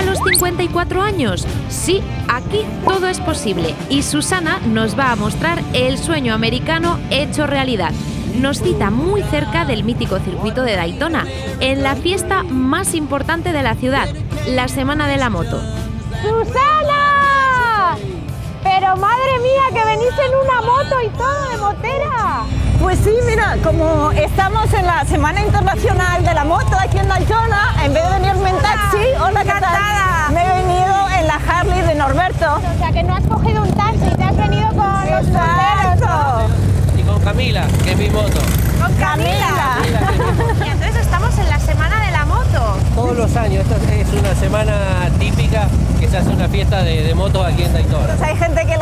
a los 54 años? Sí, aquí todo es posible y Susana nos va a mostrar el sueño americano hecho realidad. Nos cita muy cerca del mítico circuito de Daytona, en la fiesta más importante de la ciudad, la Semana de la Moto. ¡Susana! Pero madre mía, que venís en una moto y todo de motera. Pues sí, mira, como estamos en la Semana Internacional de la Moto aquí en Daytona, en vez de venirme en taxi, hola, ¿qué tal? Me he venido en la Harley de Norberto. O sea, que no has cogido un taxi, te has venido con los moteros. Y con Camila, que es mi moto. ¿Con Camila? Y entonces estamos en la Semana de la Moto. Todos los años, esta es una semana típica que se hace una fiesta de motos aquí en Daytona. Pues hay gente que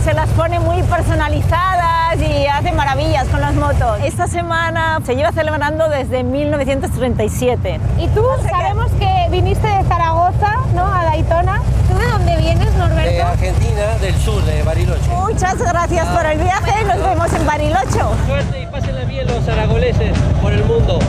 se las pone muy personalizadas y hace maravillas con las motos. Esta semana se lleva celebrando desde 1937. Y tú, sabemos que viniste de Zaragoza, ¿no?, a Daytona. ¿Tú de dónde vienes, Norberto? De Argentina, del sur, de Bariloche. Muchas gracias por el viaje y nos vemos en Bariloche. Suerte y pásenla bien los aragoneses por el mundo.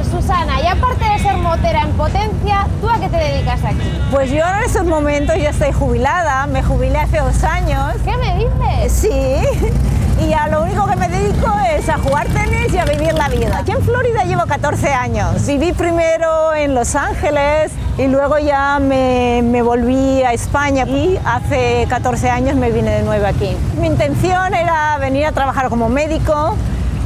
Susana, y aparte de ser motera en potencia, ¿tú a qué te dedicas aquí? Pues yo en estos momentos ya estoy jubilada, me jubilé hace 2 años. ¿Qué me dices? Sí, y a lo único que me dedico es a jugar tenis y a vivir la vida. Aquí en Florida llevo 14 años. Viví primero en Los Ángeles y luego ya me volví a España y hace 14 años me vine de nuevo aquí. Mi intención era venir a trabajar como médico,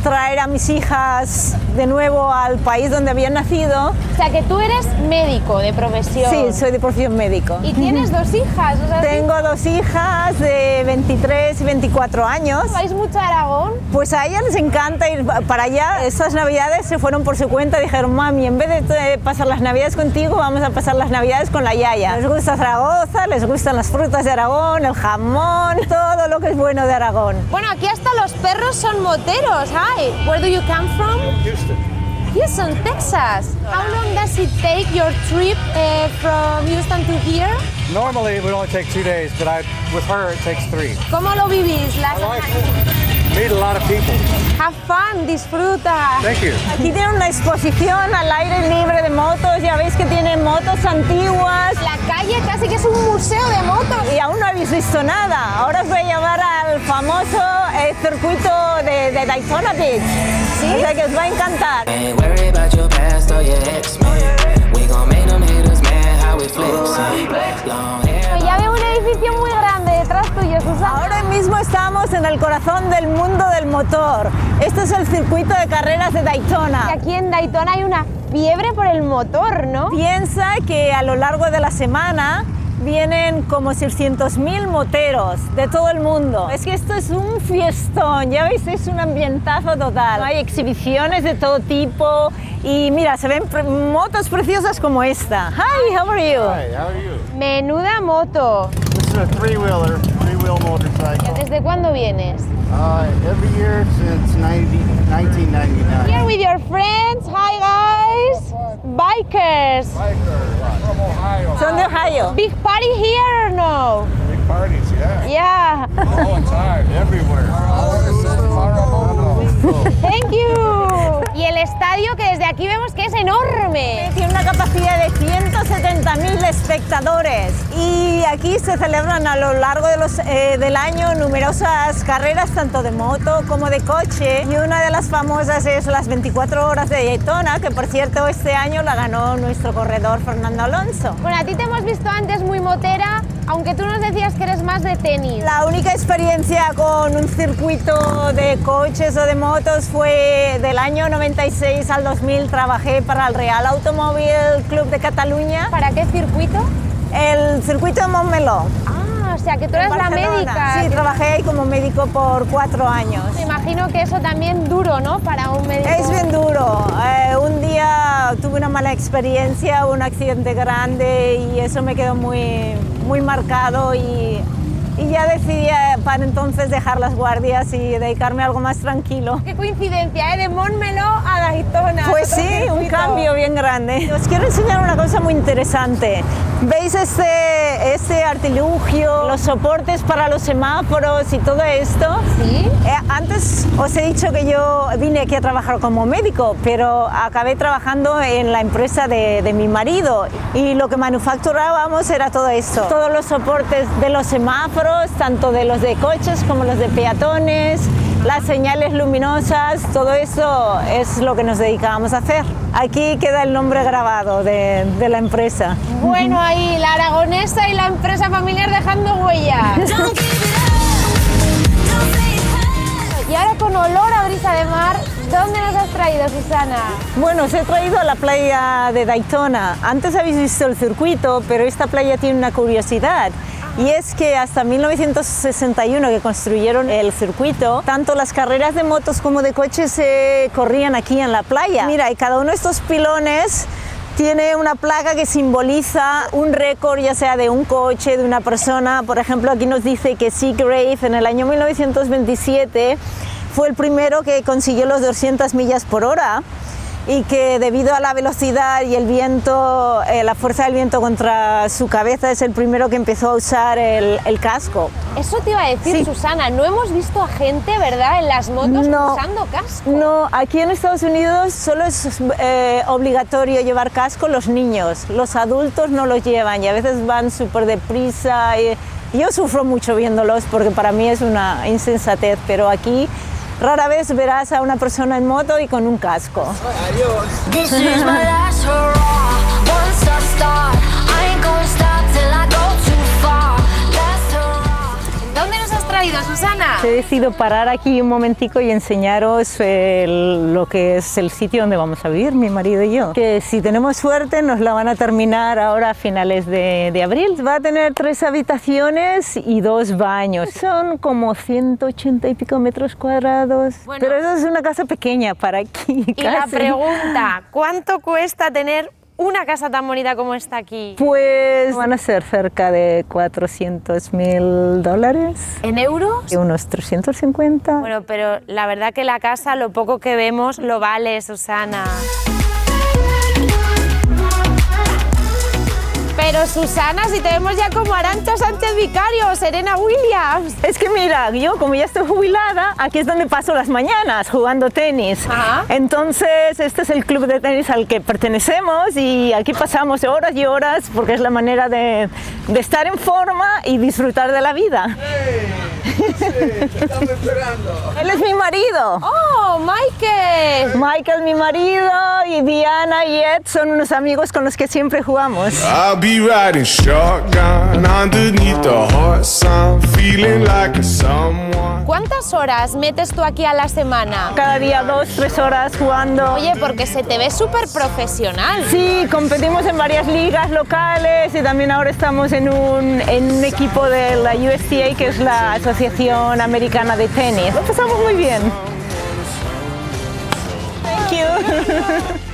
traer a mis hijas de nuevo al país donde habían nacido. O sea, que tú eres médico de profesión. Sí, soy de profesión médico. ¿Y tienes 2 hijas? O sea, tengo 2 hijas de 23 y 24 años. ¿Vais mucho a Aragón? Pues a ellas les encanta ir para allá. Estas navidades se fueron por su cuenta y dijeron, mami, en vez de pasar las navidades contigo, vamos a pasar las navidades con la yaya. Les gusta Zaragoza, les gustan las frutas de Aragón, el jamón, todo lo que es bueno de Aragón. Bueno, aquí hasta los perros son moteros. Hi, where do you come from? Houston. Houston, Texas. How long does it take your trip from Houston to here? Normally it would only take 2 days, but with her it takes 3. ¿Cómo lo vivís? Meet a lot of people. Have fun, disfruta. Thank you. Aquí tienen una exposición al aire libre de motos, ya veis que tienen motos antiguas. La calle casi que es un museo de motos. Y aún no habéis visto nada. Ahora os voy a llevar al famoso circuito de Daytona Beach. ¿Sí? O sea que os va a encantar. Ya veo un edificio muy grande detrás tuyo, Susana. Ahora mismo estamos en el corazón del mundo del motor. Este es el circuito de carreras de Daytona. Aquí en Daytona hay una fiebre por el motor, ¿no? Piensa que a lo largo de la semana vienen como 600.000 moteros de todo el mundo. Es que esto es un fiestón, ya veis, es un ambientazo total. Hay exhibiciones de todo tipo y mira, se ven motos preciosas como esta. Hi, how are you? Hi, how are you? Menuda moto. This is a three-wheel motorcycle. ¿Desde cuándo vienes? Every year since 1999. Here with your friends. Hi guys. Bikers. From Ohio. Son de Ohio. Big party here or no? Big parties, yeah. Yeah. All the time, everywhere. Thank you. Y el estadio que desde aquí vemos que es enorme. Tiene una capacidad de 170.000 espectadores y aquí se celebran a lo largo del año numerosas carreras tanto de moto como de coche y una de las famosas es las 24 horas de Daytona, que por cierto este año la ganó nuestro corredor Fernando Alonso. Bueno, a ti te hemos visto antes muy motera, aunque tú nos decías que eres más de tenis. La única experiencia con un circuito de coches o de motos fue del año 96 al 2000, trabajé para el Real Automóvil Club de Cataluña. ¿Para qué circuito? El circuito de Montmeló. O sea, que tú eres la médica. Sí, trabajé ahí como médico por 4 años. Me imagino que eso también duro, ¿no? Para un médico. Es bien duro. Un día tuve una mala experiencia, un accidente grande y eso me quedó muy marcado y ya decidí para entonces dejar las guardias y dedicarme a algo más tranquilo. Qué coincidencia, ¿eh? De Montmeló a Daytona. Pues sí, un cambio bien grande. Os quiero enseñar una cosa muy interesante. ¿Veis este artilugio, los soportes para los semáforos y todo esto. ¿Sí? Antes os he dicho que yo vine aquí a trabajar como médico, pero acabé trabajando en la empresa de mi marido y lo que manufacturábamos era todo esto. Todos los soportes de los semáforos, tanto de los de coches como los de peatones, las señales luminosas, todo eso es lo que nos dedicábamos a hacer. Aquí queda el nombre grabado de la empresa. Bueno, ahí la aragonesa y la empresa familiar dejando huellas. Y ahora con olor a brisa de mar, ¿dónde nos has traído, Susana? Bueno, os he traído a la playa de Daytona. Antes habéis visto el circuito, pero esta playa tiene una curiosidad. Y es que hasta 1961 que construyeron el circuito, tanto las carreras de motos como de coches se corrían aquí en la playa. Mira, y cada uno de estos pilones tiene una placa que simboliza un récord, ya sea de un coche, de una persona. Por ejemplo, aquí nos dice que Seagrave en el año 1927 fue el primero que consiguió los 200 millas por hora y que debido a la velocidad y el viento, la fuerza del viento contra su cabeza, es el primero que empezó a usar el casco. Eso te iba a decir, sí. Susana, no hemos visto a gente, ¿verdad?, en las motos usando casco. No, aquí en Estados Unidos solo es obligatorio llevar casco los niños, los adultos no los llevan y a veces van súper deprisa. Yo sufro mucho viéndolos porque para mí es una insensatez, pero aquí rara vez verás a una persona en moto y con un casco. Adiós. ¿Dónde nos has traído, Susana? He decidido parar aquí un momentico y enseñaros lo que es el sitio donde vamos a vivir, mi marido y yo. Que si tenemos suerte nos la van a terminar ahora a finales de abril. Va a tener 3 habitaciones y 2 baños. Son como 180 y pico metros cuadrados. Bueno, pero eso es una casa pequeña para aquí. Y casi. La pregunta, ¿cuánto cuesta tener una casa tan bonita como esta aquí? Pues van a ser cerca de $400.000. ¿En euros? Y unos 350. Bueno, pero la verdad que la casa, lo poco que vemos, lo vale, Susana. Pero Susana, si te vemos ya como Arantxa Sánchez Vicario o Serena Williams. Es que mira, yo como ya estoy jubilada, aquí es donde paso las mañanas jugando tenis. Ajá. Entonces este es el club de tenis al que pertenecemos y aquí pasamos horas y horas porque es la manera de estar en forma y disfrutar de la vida. ¡Hey! Te estamos esperando. Él es mi marido. ¡Oh, Michael! Michael, mi marido, y Diana y Ed son unos amigos con los que siempre jugamos. I'll be riding shotgun underneath the hot sun, feeling like a someone. ¿Cuántas horas metes tú aquí a la semana? Cada día 2-3 horas jugando. Oye, porque se te ve súper profesional. Sí, competimos en varias ligas locales y también ahora estamos en un equipo de la USTA, que es la Asociación Americana de Tenis. Lo pasamos muy bien. Thank you.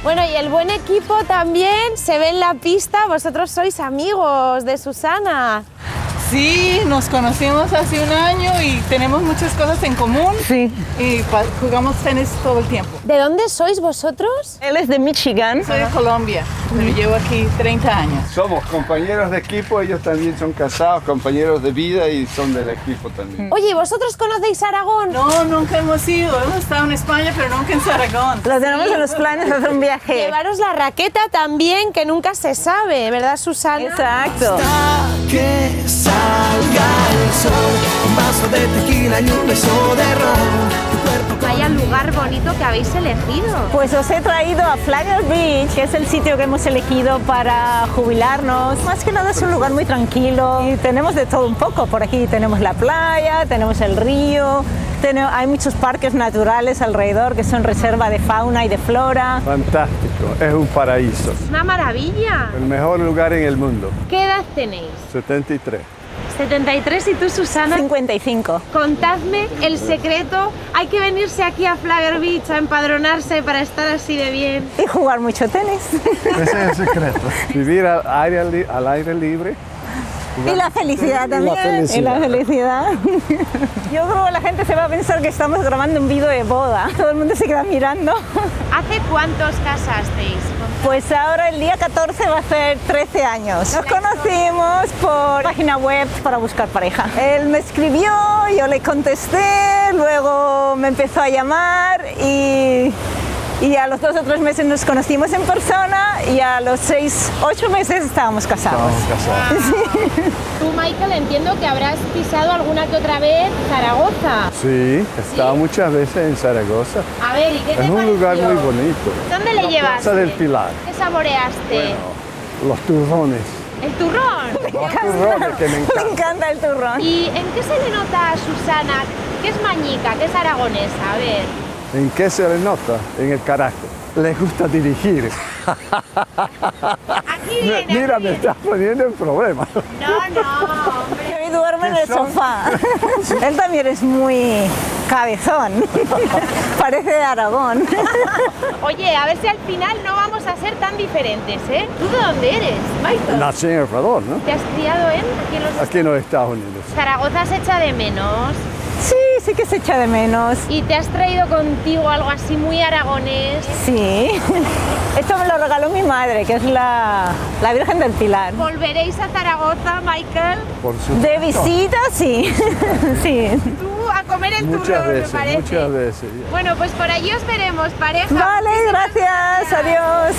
Bueno, y el buen equipo también se ve en la pista. Vosotros sois amigos de Susana. Sí, nos conocimos hace un año y tenemos muchas cosas en común. Sí. Y jugamos tenis todo el tiempo. ¿De dónde sois vosotros? Él es de Michigan. Soy de Colombia, pero llevo aquí 30 años. Somos compañeros de equipo, ellos también son casados, compañeros de vida y son del equipo también. Oye, ¿vosotros conocéis Aragón? No, nunca hemos ido. Hemos estado en España, pero nunca en Aragón. Lo tenemos en los planes de hacer un viaje. Llevaros la raqueta también, que nunca se sabe, ¿verdad, Susana? Exacto. Que salga el sol, un vaso de tequila y un beso de ron. Vaya lugar bonito que habéis elegido. Pues os he traído a Flagler Beach, que es el sitio que hemos elegido para jubilarnos. Más que nada es un lugar muy tranquilo y tenemos de todo un poco. Por aquí tenemos la playa, tenemos el río, hay muchos parques naturales alrededor que son reserva de fauna y de flora. Fantástico, es un paraíso. Es una maravilla. El mejor lugar en el mundo. ¿Qué edad tenéis? 73. 73 y tú, Susana. 55. Contadme el secreto. Hay que venirse aquí a Flagler Beach a empadronarse para estar así de bien. Y jugar mucho tenis. Ese es el secreto. Vivir al aire libre. Y la felicidad también. Y la felicidad. Yo creo que la gente se va a pensar que estamos grabando un vídeo de boda. Todo el mundo se queda mirando. ¿Hace cuántos casasteis? Pues ahora el día 14 va a ser 13 años. Nos conocimos por página web para buscar pareja. Él me escribió, yo le contesté, luego me empezó a llamar y a los 2 o 3 meses nos conocimos en persona y a los 6, 8 meses estábamos casados. Sí. Tú, Michael, entiendo que habrás pisado alguna que otra vez Zaragoza. Sí, he estado muchas veces en Zaragoza. A ver, ¿y qué te pareció? Es un lugar muy bonito. ¿Dónde le llevaste? Plaza del Pilar. ¿Qué saboreaste? Bueno, los turrones. ¿El turrón? Los turrones que me encantan. Me encanta el turrón. ¿Y en qué se le nota a Susana que es mañica, que es aragonesa? A ver. ¿En qué se le nota? En el carácter. Les gusta dirigir. Aquí viene. Mira, aquí me viene. estás poniendo en problemas. No, hombre. Y duerme en el sofá. Él también es muy cabezón. Parece de Aragón. Oye, a ver si al final no vamos a ser tan diferentes, ¿eh? ¿Tú de dónde eres, Michael? Nací en El Rador, ¿no? ¿Te has criado Aquí en los Estados Unidos. Zaragoza se echa de menos? Sí, sí que se echa de menos. ¿Y te has traído contigo algo así muy aragonés? Sí. Esto me lo regaló mi madre, que es la Virgen del Pilar. ¿Volveréis a Zaragoza, Michael? Por supuesto. De visita, sí. Sí. Tú a comer el Muchas turrón, veces, me parece. muchas veces. Bueno, pues por allí os veremos, pareja. Vale, gracias. Adiós.